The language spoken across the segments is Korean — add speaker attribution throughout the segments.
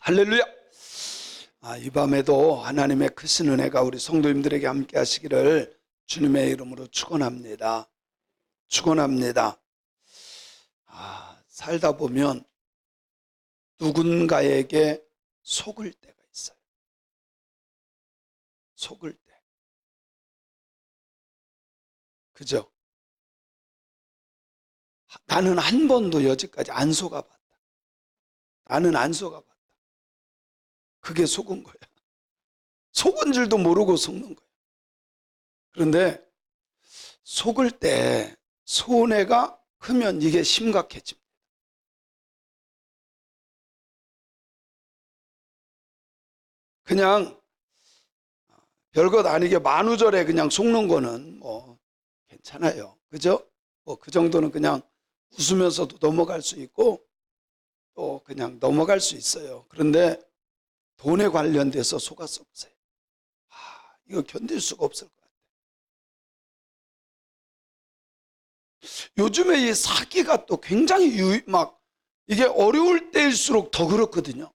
Speaker 1: 할렐루야. 이 밤에도 하나님의 크신 은혜가 우리 성도님들에게 함께 하시기를 주님의 이름으로 축원합니다. 축원합니다. 살다 보면 누군가에게 속을 때가 있어요. 속을 때. 그죠? 나는 한 번도 여지까지 안 속아봤다. 나는 안 속아봤다. 그게 속은 거야. 속은 줄도 모르고 속는 거야. 그런데 속을 때 손해가 크면 이게 심각해집니다. 그냥 별것 아니게 만우절에 그냥 속는 거는 뭐 괜찮아요. 그죠? 뭐 그 정도는 그냥 웃으면서도 넘어갈 수 있고 또 그냥 넘어갈 수 있어요. 그런데 돈에 관련돼서 속았어 보세요. 이거 견딜 수가 없을 것 같아요. 요즘에 이 사기가 또 굉장히 이게 어려울 때일수록 더 그렇거든요.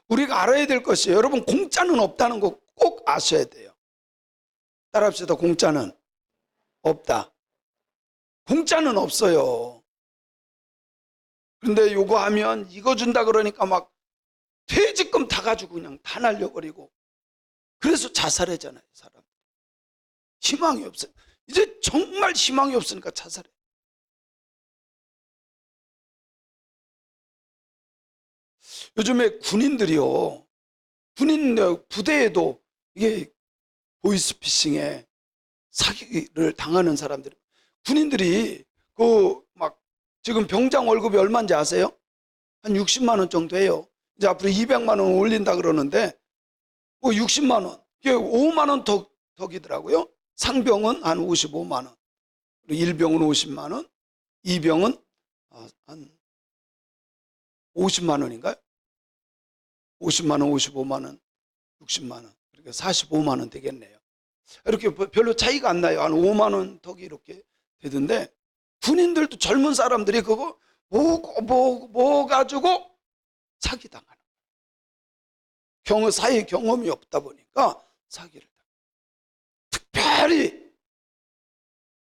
Speaker 1: 우리가 알아야 될 것이 여러분 공짜는 없다는 거 꼭 아셔야 돼요. 따라합시다. 공짜는 없다. 공짜는 없어요. 그런데 요거하면 이거 준다 그러니까 막 퇴직금 다 가지고 그냥 다 날려버리고 그래서 자살하잖아요. 사람 희망이 없어요. 이제 정말 희망이 없으니까 자살해. 요즘에 군인들이요, 군인 부대에도 이게 보이스피싱에 사기를 당하는 사람들, 군인들이 지금 병장 월급이 얼마인지 아세요? 한 60만 원 정도 해요. 이제 앞으로 200만 원 올린다 그러는데 60만 원, 이게 5만 원 덕이더라고요. 상병은 한 55만 원, 일병은 50만 원, 이병은 한 50만 원인가요? 50만 원, 55만 원, 60만 원, 그러니까 45만 원 되겠네요. 이렇게 별로 차이가 안 나요. 한 5만 원 덕이 이렇게 되던데 군인들도 젊은 사람들이 그거 뭐 가지고 사기당하는 거예요. 사회 경험이 없다 보니까 사기를 당해요. 특별히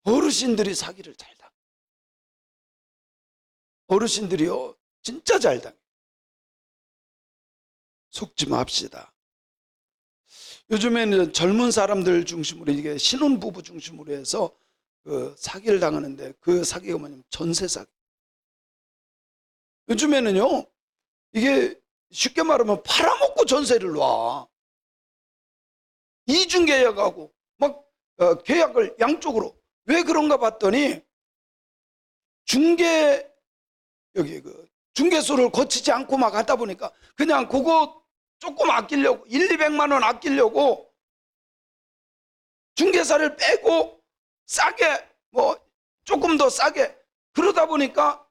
Speaker 1: 어르신들이 사기를 잘 당해요. 어르신들이요 진짜 잘 당해요. 속지 맙시다. 요즘에는 젊은 사람들 중심으로 이게 신혼부부 중심으로 해서 그 사기를 당하는데 그 사기가 뭐냐면 전세 사기. 요즘에는요 이게 쉽게 말하면 팔아먹고 전세를 놔. 이중계약하고 막 계약을 양쪽으로. 왜 그런가 봤더니 중개소를 거치지 않고 막 하다 보니까 그냥 그거 조금 아끼려고 200만 원 아끼려고 중개사를 빼고 싸게 조금 더 싸게 그러다 보니까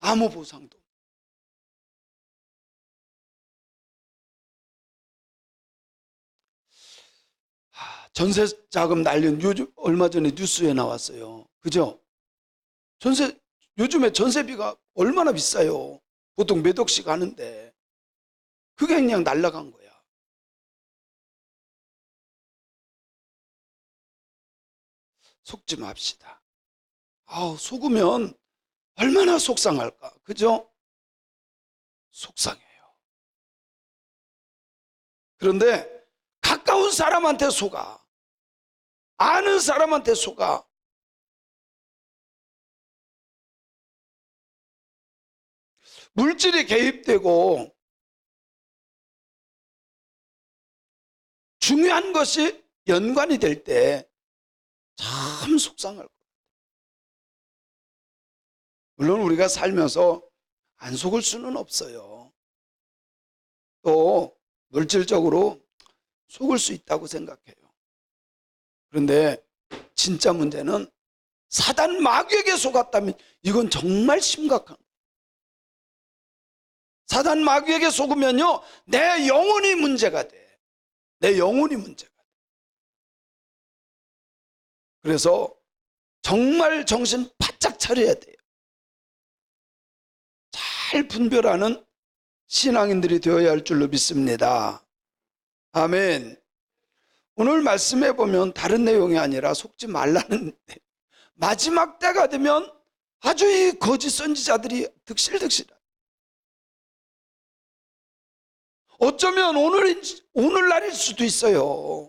Speaker 1: 아무 보상도. 전세 자금 날린 요즘 얼마 전에 뉴스에 나왔어요. 그죠? 요즘에 전세비가 얼마나 비싸요. 보통 몇 억씩 하는데 그게 그냥 날라간 거야. 속지 맙시다. 속으면 얼마나 속상할까. 그죠? 속상해요. 그런데 가까운 사람한테 속아. 아는 사람한테 속아. 물질이 개입되고 중요한 것이 연관이 될 때 참 속상할 거예요. 물론 우리가 살면서 안 속을 수는 없어요. 또 물질적으로 속을 수 있다고 생각해요. 그런데 진짜 문제는 사단 마귀에게 속았다면 이건 정말 심각한 거예요. 사단 마귀에게 속으면요 내 영혼이 문제가 돼. 내 영혼이 문제가 돼. 그래서 정말 정신 바짝 차려야 돼요. 잘 분별하는 신앙인들이 되어야 할 줄로 믿습니다. 아멘. 오늘 말씀해 보면 다른 내용이 아니라 속지 말라는 마지막 때가 되면 아주 이 거짓 선지자들이 득실득실해. 어쩌면 오늘날일 수도 있어요.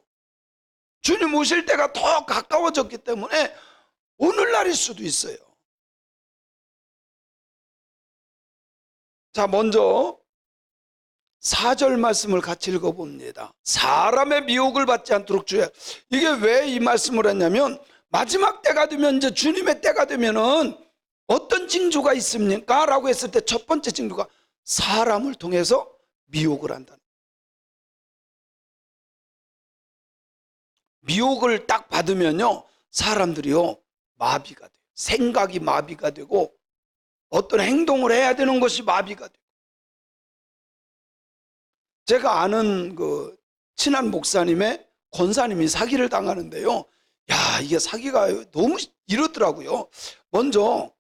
Speaker 1: 주님 오실 때가 더 가까워졌기 때문에 오늘날일 수도 있어요. 자, 먼저 4절 말씀을 같이 읽어봅니다. 사람의 미혹을 받지 않도록 주의하라. 이게 왜 이 말씀을 했냐면 마지막 때가 되면, 이제 주님의 때가 되면은 어떤 징조가 있습니까? 라고 했을 때 첫 번째 징조가 사람을 통해서 미혹을 한다. 미혹을 딱 받으면요, 사람들이요 마비가 돼요. 생각이 마비가 되고 어떤 행동을 해야 되는 것이 마비가 돼요. 제가 아는 그 친한 목사님의 권사님이 사기를 당하는데요, 야, 이게 사기가 너무 이렇더라고요. 먼저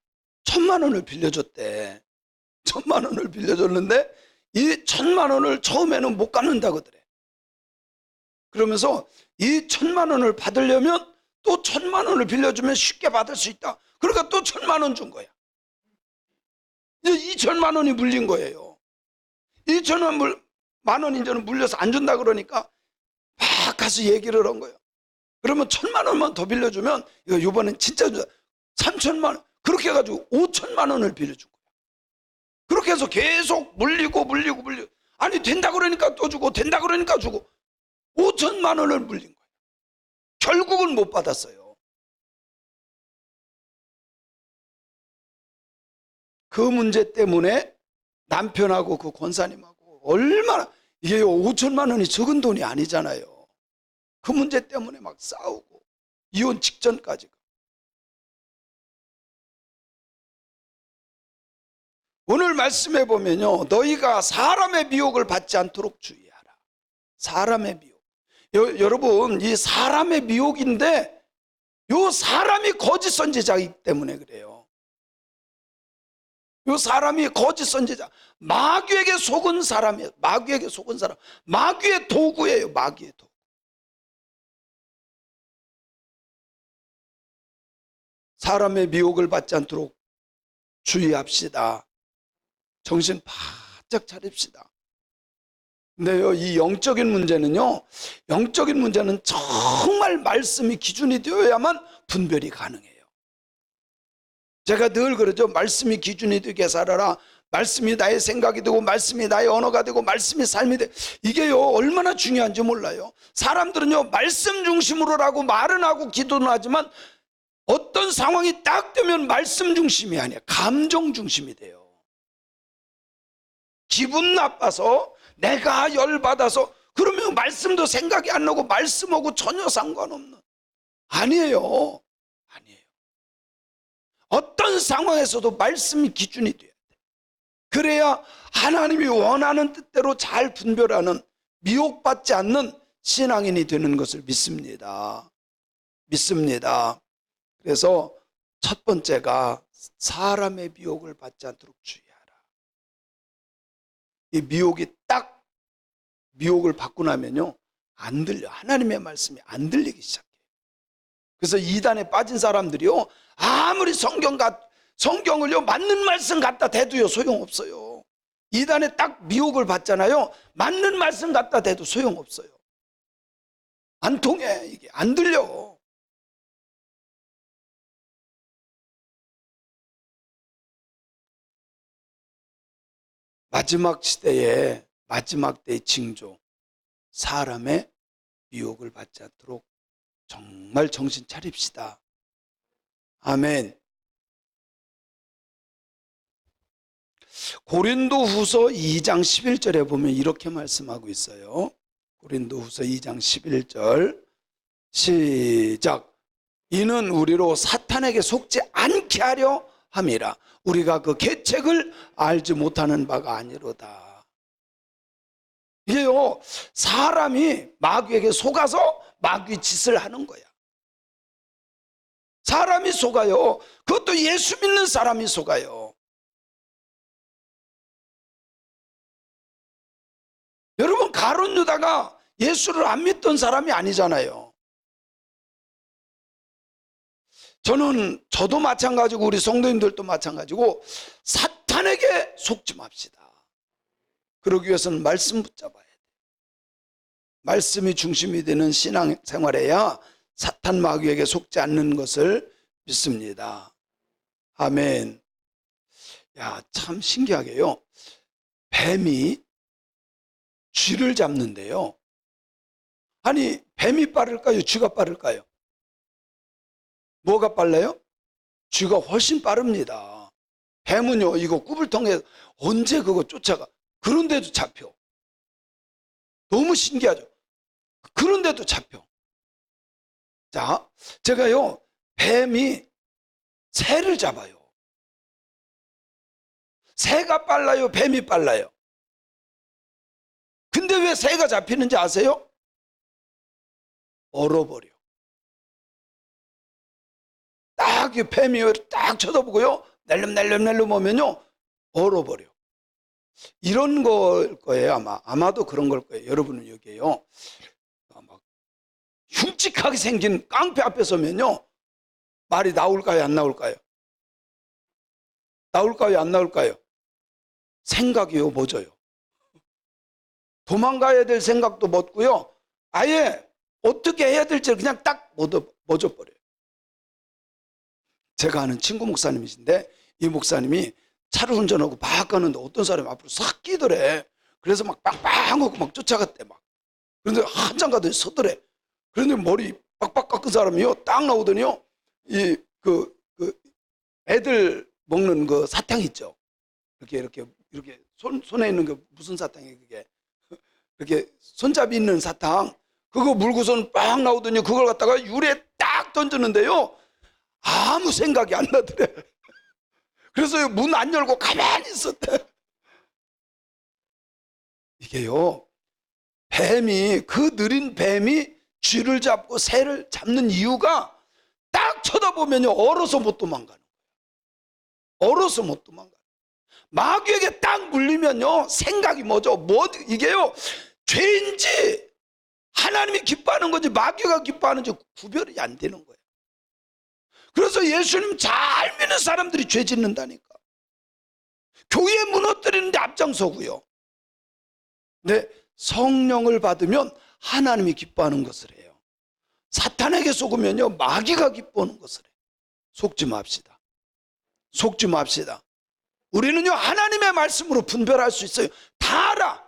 Speaker 1: 1,000만 원을 빌려줬대. 1,000만 원을 빌려줬는데 이 1,000만 원을 처음에는 못 갚는다 그러더래. 그러면서 이 1,000만 원을 받으려면 또 1,000만 원을 빌려주면 쉽게 받을 수 있다. 그러니까 또 1,000만 원 준 거야. 이제 2,000만 원이 물린 거예요. 2,000만 원 이제는 물려서 안 준다 그러니까 막 가서 얘기를 한 거예요. 그러면 1,000만 원만 더 빌려주면 이번엔 진짜 3,000만 원, 그렇게 해가지고 5,000만 원을 빌려준 거예요. 그렇게 해서 계속 물리고. 아니 된다 그러니까 또 주고, 된다 그러니까 주고 5,000만 원을 물린 거예요. 결국은 못 받았어요. 그 문제 때문에 남편하고 그 권사님하고 얼마나, 이게 5,000만 원이 적은 돈이 아니잖아요. 그 문제 때문에 막 싸우고 이혼 직전까지. 오늘 말씀해 보면요, 너희가 사람의 미혹을 받지 않도록 주의하라. 사람의 미혹. 여러분, 이 사람의 미혹인데 요 사람이 거짓 선지자이기 때문에 그래요. 요 사람이 거짓 선지자, 마귀에게 속은 사람이에요. 마귀에게 속은 사람, 마귀의 도구예요. 마귀의 도구. 사람의 미혹을 받지 않도록 주의합시다. 정신 바짝 차립시다. 근데요, 이 영적인 문제는 정말 말씀이 기준이 되어야만 분별이 가능해요. 제가 늘 그러죠. 말씀이 기준이 되게 살아라. 말씀이 나의 생각이 되고, 말씀이 나의 언어가 되고, 말씀이 삶이 돼. 이게요, 얼마나 중요한지 몰라요. 사람들은요, 말씀 중심으로라고 말은 하고 기도는 하지만 어떤 상황이 딱 되면 말씀 중심이 아니야. 감정 중심이 돼요. 기분 나빠서, 내가 열받아서, 그러면 말씀도 생각이 안 나고 말씀하고 전혀 상관없는. 아니에요. 어떤 상황에서도 말씀이 기준이 돼야 돼. 그래야 하나님이 원하는 뜻대로 잘 분별하는, 미혹받지 않는 신앙인이 되는 것을 믿습니다. 그래서 첫 번째가 사람의 미혹을 받지 않도록 주의하라. 이 미혹을 받고 나면요, 안 들려. 하나님의 말씀이 안 들리기 시작해요. 그래서 이단에 빠진 사람들이요, 아무리 성경을요 맞는 말씀 갖다 대도요 소용없어요. 이단에 딱 미혹을 받잖아요. 맞는 말씀 갖다 대도 소용없어요. 안 통해. 이게 안 들려. 마지막 시대의 마지막 때의 징조, 사람의 미혹을 받지 않도록 정말 정신 차립시다. 아멘. 고린도후서 2장 11절에 보면 이렇게 말씀하고 있어요. 고린도후서 2장 11절 시작. 이는 우리로 사탄에게 속지 않게 하려 함이라. 우리가 그 계책을 알지 못하는 바가 아니로다. 이게요, 사람이 마귀에게 속아서 마귀 짓을 하는 거야. 사람이 속아요. 그것도 예수 믿는 사람이 속아요. 가룟 유다가 예수를 안 믿던 사람이 아니잖아요. 저도 마찬가지고 우리 성도님들도 마찬가지고 사탄에게 속지 맙시다. 그러기 위해서는 말씀 붙잡아야 돼요. 말씀이 중심이 되는 신앙생활에야 사탄 마귀에게 속지 않는 것을 믿습니다. 아멘. 야, 참 신기하게요. 뱀이 쥐를 잡는데요. 아니, 뱀이 빠를까요? 쥐가 빠를까요? 뭐가 빨라요? 쥐가 훨씬 빠릅니다. 뱀은요, 이거 굽을 통해 언제 그거 쫓아가? 그런데도 잡혀. 너무 신기하죠? 그런데도 잡혀. 자, 제가요, 뱀이 새를 잡아요. 새가 빨라요? 뱀이 빨라요? 근데 왜 새가 잡히는지 아세요? 얼어버려. 딱 뱀이 딱 쳐다보고요, 낼름낼름 오면요, 얼어버려. 이런 걸 거예요. 아마도 그런 걸 거예요. 여러분은 여기에요, 막 흉측하게 생긴 깡패 앞에 서면요, 말이 나올까요, 안 나올까요? 나올까요, 안 나올까요? 생각이요, 멎어요. 도망가야 될 생각도 멎고요, 아예 어떻게 해야 될지 그냥 딱 멎어버려요. 제가 아는 친구 목사님이신데, 이 목사님이 차를 운전하고 막 가는데 어떤 사람이 앞으로 싹 끼더래. 그래서 막 빵빵하고 막 쫓아갔대. 막. 그런데 한참 가더니 서더래. 그런데 머리 빡빡 깎은 사람이요, 딱 나오더니요, 애들 먹는 그 사탕 있죠. 이렇게 손에 있는 그 무슨 사탕이에요, 그게. 이렇게 손잡이 있는 사탕. 그거 물고선 빡 나오더니 그걸 갖다가 유리에 딱 던졌는데요, 아무 생각이 안 나더래. 그래서 문 안 열고 가만히 있었대. 이게요, 그 느린 뱀이 쥐를 잡고 새를 잡는 이유가 딱 쳐다보면요, 얼어서 못 도망가는 거예요. 얼어서 못 도망가요. 마귀에게 딱 물리면요, 생각이 뭐죠? 이게요, 죄인지 하나님이 기뻐하는 건지 마귀가 기뻐하는지 구별이 안 되는 거예요. 그래서 예수님 잘 믿는 사람들이 죄 짓는다니까. 교회 무너뜨리는데 앞장서고요. 근데 성령을 받으면 하나님이 기뻐하는 것을 해요. 사탄에게 속으면요, 마귀가 기뻐하는 것을 해요. 속지 맙시다. 속지 맙시다. 우리는요, 하나님의 말씀으로 분별할 수 있어요. 다 알아.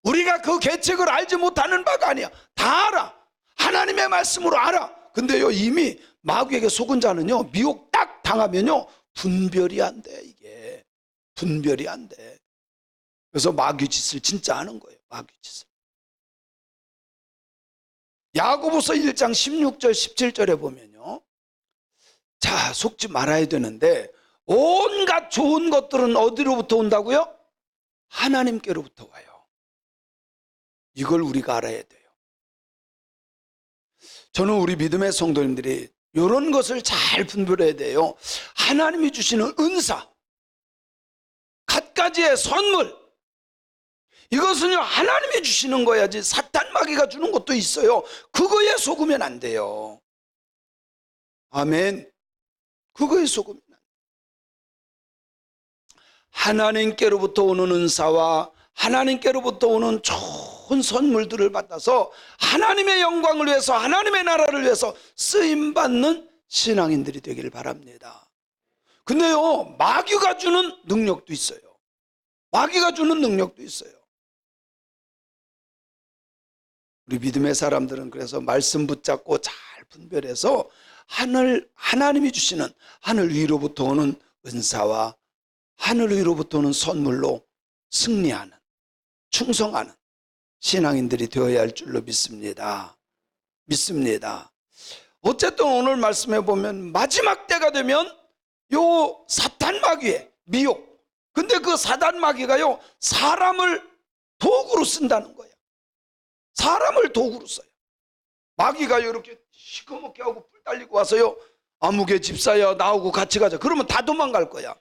Speaker 1: 우리가 그 계책을 알지 못하는 바가 아니야. 다 알아. 하나님의 말씀으로 알아. 근데요, 이미 마귀에게 속은 자는요, 미혹 딱 당하면요, 분별이 안 돼. 이게 분별이 안 돼. 그래서 마귀 짓을 진짜 하는 거예요. 마귀 짓을. 야고보서 1장 16절 17절에 보면요, 자, 속지 말아야 되는데 온갖 좋은 것들은 어디로부터 온다고요? 하나님께로부터 와요. 이걸 우리가 알아야 돼요. 저는 우리 믿음의 성도님들이 이런 것을 잘 분별해야 돼요. 하나님이 주시는 은사, 갖가지의 선물, 이것은요, 하나님이 주시는 거야지 사탄 마귀가 주는 것도 있어요. 그거에 속으면 안 돼요. 아멘. 그거에 속으면 안 돼요. 하나님께로부터 오는 은사와 하나님께로부터 오는 좋은 선물들을 받아서 하나님의 영광을 위해서, 하나님의 나라를 위해서 쓰임받는 신앙인들이 되기를 바랍니다. 근데요, 마귀가 주는 능력도 있어요. 마귀가 주는 능력도 있어요. 우리 믿음의 사람들은 그래서 말씀 붙잡고 잘 분별해서 하나님이 주시는 하늘 위로부터 오는 은사와 하늘 위로부터 오는 선물로 승리하는, 충성하는 신앙인들이 되어야 할 줄로 믿습니다. 믿습니다. 어쨌든 오늘 말씀해 보면 마지막 때가 되면 요 사탄 마귀의 미혹, 근데 그 사단 마귀가요, 사람을 도구로 쓴다는 거예요. 사람을 도구로 써요. 마귀가 이렇게 시커멓게 하고 뿔 달리고 와서요, 아무개 집사야 나오고 같이 가자 그러면 다 도망갈 거야.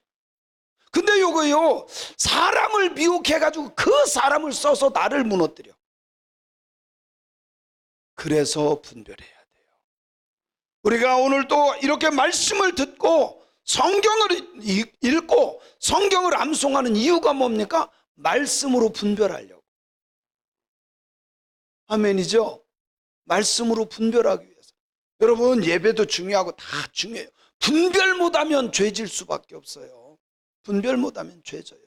Speaker 1: 근데 요거요, 사람을 미혹해가지고 그 사람을 써서 나를 무너뜨려. 그래서 분별해야 돼요. 우리가 오늘 또 이렇게 말씀을 듣고 성경을 읽고 성경을 암송하는 이유가 뭡니까? 말씀으로 분별하려고. 아멘이죠? 말씀으로 분별하기 위해서. 여러분, 예배도 중요하고 다 중요해요. 분별 못하면 죄질 수밖에 없어요. 분별 못하면 죄져요.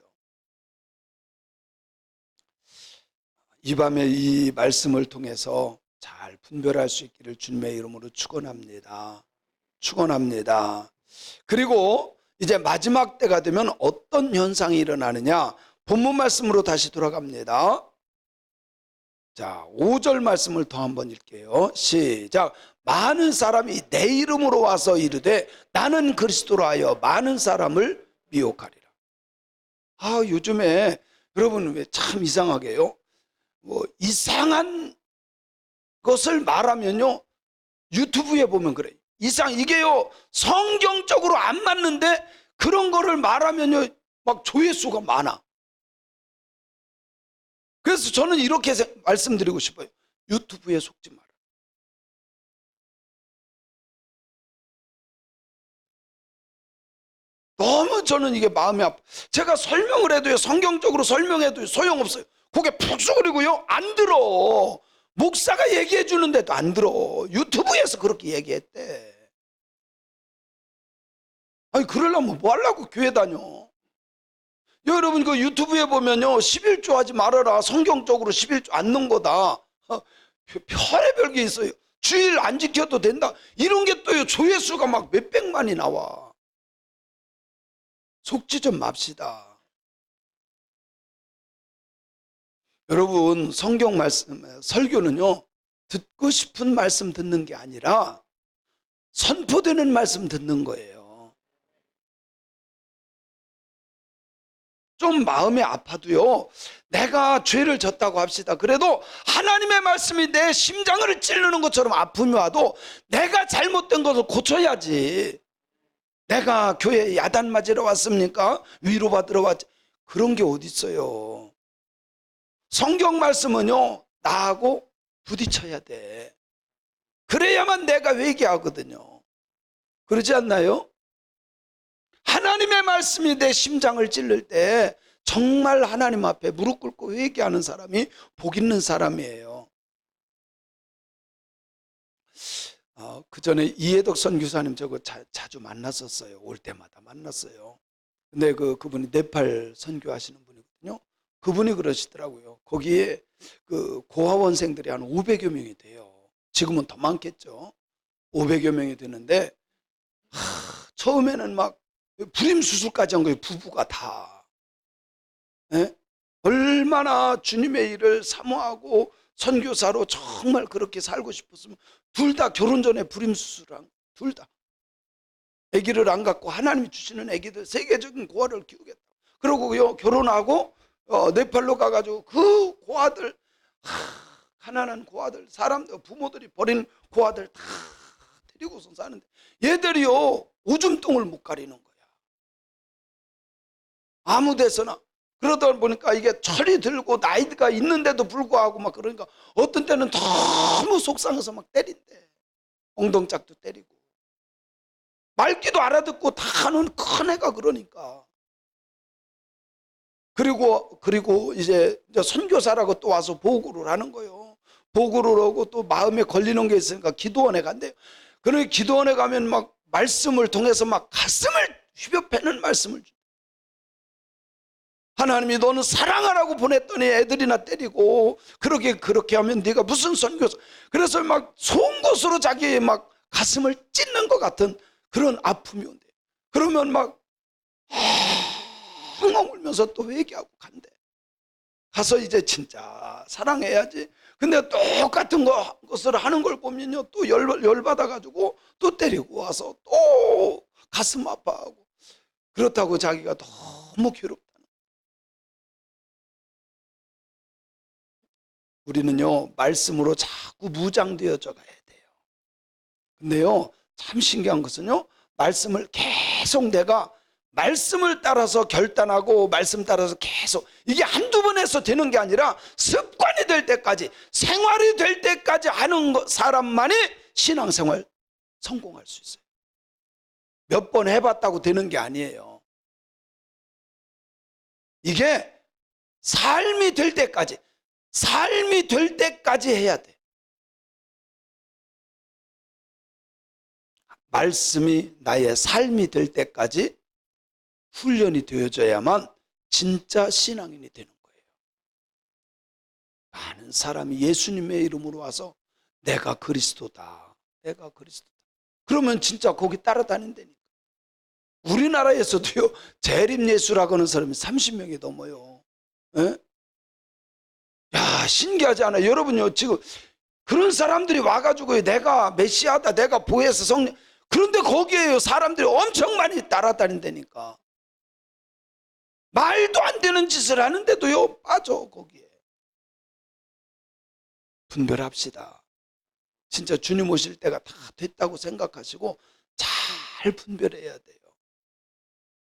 Speaker 1: 이 밤에 이 말씀을 통해서 잘 분별할 수 있기를 주님의 이름으로 축원합니다. 축원합니다. 그리고 이제 마지막 때가 되면 어떤 현상이 일어나느냐? 본문 말씀으로 다시 돌아갑니다. 자, 5절 말씀을 더 한번 읽게요. 시작. 많은 사람이 내 이름으로 와서 이르되 나는 그리스도로 하여 많은 사람을 미혹하리라. 요즘에 여러분 왜 참 이상하게요? 이상한 것을 말하면요, 유튜브에 보면 그래요. 이게요, 성경적으로 안 맞는데 그런 거를 말하면요, 막 조회수가 많아. 그래서 저는 이렇게 말씀드리고 싶어요. 유튜브에 속지 마라. 너무 저는 이게 마음이 아파. 제가 설명을 해도요, 성경적으로 설명해도 소용없어요. 그게 푹 쑥그리고요, 안 들어. 목사가 얘기해 주는데도 안 들어. 유튜브에서 그렇게 얘기했대. 아니, 그러려면 뭐 하려고 교회 다녀? 여러분, 그 유튜브에 보면요, 11조 하지 말아라. 성경적으로 11조 안 넣은 거다. 별의별 게 있어요. 주일 안 지켜도 된다. 이런 게 또요, 조회수가 막 몇백만이 나와. 속지 좀 맙시다. 여러분, 성경 말씀, 설교는요, 듣고 싶은 말씀 듣는 게 아니라 선포되는 말씀 듣는 거예요. 좀 마음이 아파도요, 내가 죄를 졌다고 합시다. 그래도 하나님의 말씀이 내 심장을 찌르는 것처럼 아픔이 와도 내가 잘못된 것을 고쳐야지. 내가 교회에 야단 맞으러 왔습니까? 위로받으러 왔지. 그런 게 어디 있어요. 성경 말씀은요, 나하고 부딪혀야 돼. 그래야만 내가 회개하거든요. 그러지 않나요? 하나님의 말씀이 내 심장을 찔를 때 정말 하나님 앞에 무릎 꿇고 회개하는 사람이 복 있는 사람이에요. 그 전에 이해덕 선교사님 저거 자주 만났었어요. 올 때마다 만났어요. 근데 그분이 네팔 선교하시는 분이거든요. 그분이 그러시더라고요. 거기에 그 고아원생들이 한 500여 명이 돼요. 지금은 더 많겠죠. 500여 명이 되는데 처음에는 막 불임수술까지 한 거예요. 부부가 다. 예? 얼마나 주님의 일을 사모하고 선교사로 정말 그렇게 살고 싶었으면 둘 다 결혼 전에 불임수술한, 둘 다 아기를 안 갖고 하나님이 주시는 아기들 세계적인 고아를 키우겠다. 그러고요, 결혼하고 네팔로 가가지고 그 고아들, 가난한 고아들, 사람들, 부모들이 버린 고아들 다 데리고서 사는데 얘들이요, 오줌통을 못 가리는 거야. 아무 데서나. 그러다 보니까 이게 철이 들고 나이가 있는데도 불구하고 막 그러니까 어떤 때는 너무 속상해서 막 때린대. 엉덩짝도 때리고. 말귀도 알아듣고 다 하는 큰 애가 그러니까. 그리고 이제 선교사라고 또 와서 보고를 하는 거예요. 보고를 하고 또 마음에 걸리는 게 있으니까 기도원에 간대요. 그러니 기도원에 가면 막 말씀을 통해서 막 가슴을 휘벼패는 말씀을 줘. 하나님이 너는 사랑하라고 보냈더니 애들이나 때리고 그렇게 하면 네가 무슨 선교사. 그래서 막 송곳으로 자기 막 가슴을 찢는 것 같은 그런 아픔이 온대. 그러면 막 엉엉 울면서 또 회개하고 간대. 가서 이제 진짜 사랑해야지. 근데 똑같은 것을 하는 걸 보면요, 또 열받아가지고 또 때리고 와서 또 가슴 아파하고 그렇다고 자기가 너무 괴롭다. 우리는요, 말씀으로 자꾸 무장되어져 가야 돼요. 근데요, 참 신기한 것은요, 말씀을 계속 내가 말씀을 따라서 결단하고 말씀 따라서 계속 이게 한두 번 해서 되는 게 아니라 습관이 될 때까지, 생활이 될 때까지 하는 사람만이 신앙생활 성공할 수 있어요. 몇 번 해봤다고 되는 게 아니에요. 이게 삶이 될 때까지 해야 돼. 말씀이 나의 삶이 될 때까지 훈련이 되어져야만 진짜 신앙인이 되는 거예요. 많은 사람이 예수님의 이름으로 와서 내가 그리스도다, 내가 그리스도다. 그러면 진짜 거기 따라다닌다니까. 우리나라에서도요, 재림예수라고 하는 사람이 30명이 넘어요. 에? 야, 신기하지 않아요? 여러분요, 지금 그런 사람들이 와가지고 내가 메시아다, 내가 보혜사 성령, 그런데 거기에요, 사람들이 엄청 많이 따라다닌다니까. 말도 안 되는 짓을 하는데도요, 빠져, 거기에. 분별합시다. 진짜 주님 오실 때가 다 됐다고 생각하시고 잘 분별해야 돼요.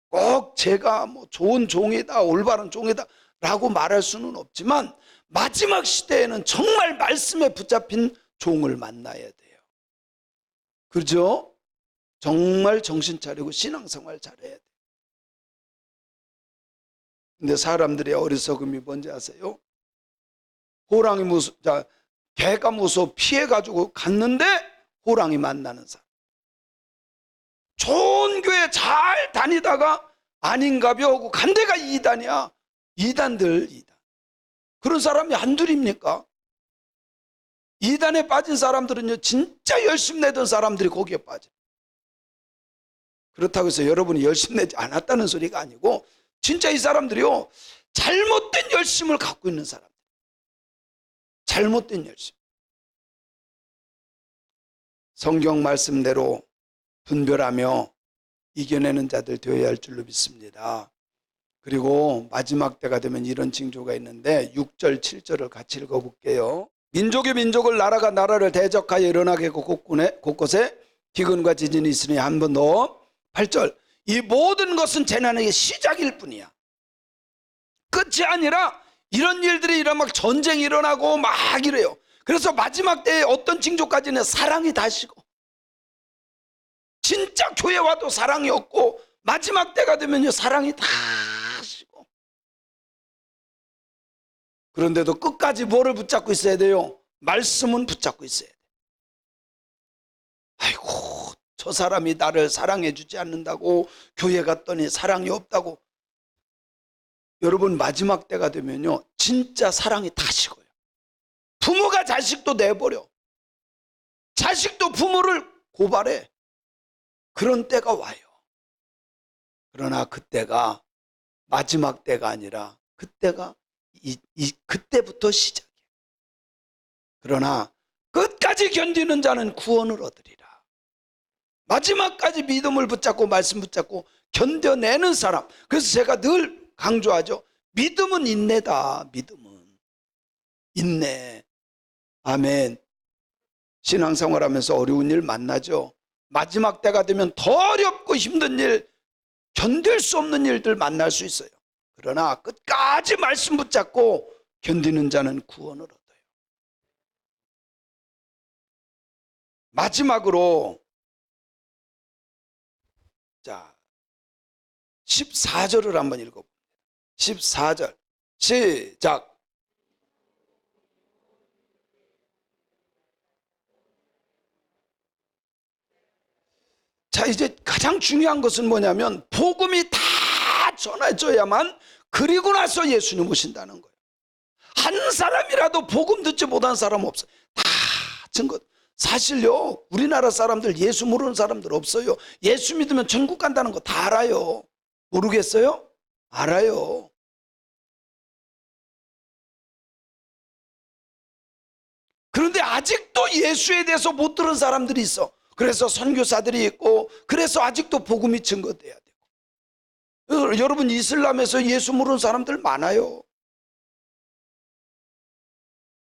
Speaker 1: 꼭 제가 뭐 좋은 종이다, 올바른 종이다 라고 말할 수는 없지만 마지막 시대에는 정말 말씀에 붙잡힌 종을 만나야 돼요. 그죠? 정말 정신 차리고 신앙생활 잘해야 돼요. 근데 사람들의 어리석음이 뭔지 아세요? 호랑이 개가 무서워 피해가지고 갔는데 호랑이 만나는 사람. 좋은 교회 잘 다니다가 아닌가벼 하고 간 데가 이단이야. 이단들. 그런 사람이 한둘입니까? 이단에 빠진 사람들은요, 진짜 열심히 내던 사람들이 거기에 빠져. 그렇다고 해서 여러분이 열심히 내지 않았다는 소리가 아니고 진짜 이 사람들이요, 잘못된 열심을 갖고 있는 사람들. 잘못된 열심. 성경 말씀대로 분별하며 이겨내는 자들 되어야 할 줄로 믿습니다. 그리고 마지막 때가 되면 이런 징조가 있는데 6절, 7절을 같이 읽어볼게요. 민족이 민족을, 나라가 나라를 대적하여 일어나게 곳곳에 기근과 지진이 있으니 한 번 더. 8절, 이 모든 것은 재난의 시작일 뿐이야. 끝이 아니라 이런 일들이 일어나면 막 전쟁이 일어나고 막 이래요. 그래서 마지막 때에 어떤 징조까지는 사랑이 다시고, 진짜 교회 와도 사랑이 없고 마지막 때가 되면요, 사랑이 다시고. 그런데도 끝까지 뭐를 붙잡고 있어야 돼요? 말씀은 붙잡고 있어야 돼요. 아이고, 저 사람이 나를 사랑해 주지 않는다고 교회 갔더니 사랑이 없다고. 여러분, 마지막 때가 되면요, 진짜 사랑이 다 식어요. 부모가 자식도 내버려. 자식도 부모를 고발해. 그런 때가 와요. 그러나 그때가 마지막 때가 아니라 그때가 그때부터 시작이에요. 그러나 끝까지 견디는 자는 구원을 얻으리라. 마지막까지 믿음을 붙잡고 말씀 붙잡고 견뎌내는 사람. 그래서 제가 늘 강조하죠. 믿음은 인내다. 믿음은 인내. 아멘. 신앙생활하면서 어려운 일 만나죠. 마지막 때가 되면 더 어렵고 힘든 일, 견딜 수 없는 일들 만날 수 있어요. 그러나 끝까지 말씀 붙잡고 견디는 자는 구원을 얻어요. 마지막으로, 자, 14절을 한번 읽어봅니다. 14절 시작. 자, 이제 가장 중요한 것은 뭐냐면 복음이 다 전해져야만, 그리고 나서 예수님 오신다는 거예요. 한 사람이라도 복음 듣지 못한 사람 없어요. 다 증거. 사실요, 우리나라 사람들 예수 모르는 사람들 없어요. 예수 믿으면 천국 간다는 거 다 알아요. 모르겠어요? 알아요. 그런데 아직도 예수에 대해서 못 들은 사람들이 있어. 그래서 선교사들이 있고, 그래서 아직도 복음이 증거돼야 되고. 여러분, 이슬람에서 예수 모르는 사람들 많아요.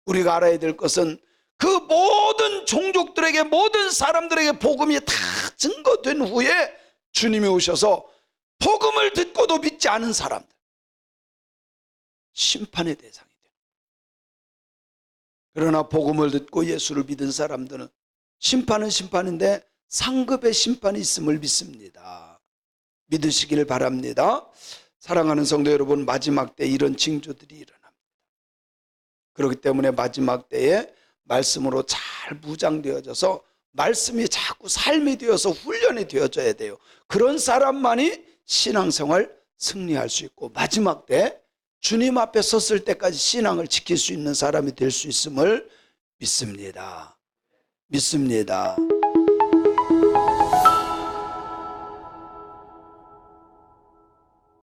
Speaker 1: 우리가 알아야 될 것은 그 모든 종족들에게, 모든 사람들에게 복음이 다 증거된 후에 주님이 오셔서 복음을 듣고도 믿지 않은 사람들, 심판의 대상이 돼요. 그러나 복음을 듣고 예수를 믿은 사람들은 심판은 심판인데 상급의 심판이 있음을 믿습니다. 믿으시길 바랍니다. 사랑하는 성도 여러분, 마지막 때 이런 징조들이 일어납니다. 그렇기 때문에 마지막 때에 말씀으로 잘 무장되어져서 말씀이 자꾸 삶이 되어서 훈련이 되어져야 돼요. 그런 사람만이 신앙생활 승리할 수 있고 마지막 때 주님 앞에 섰을 때까지 신앙을 지킬 수 있는 사람이 될 수 있음을 믿습니다. 믿습니다.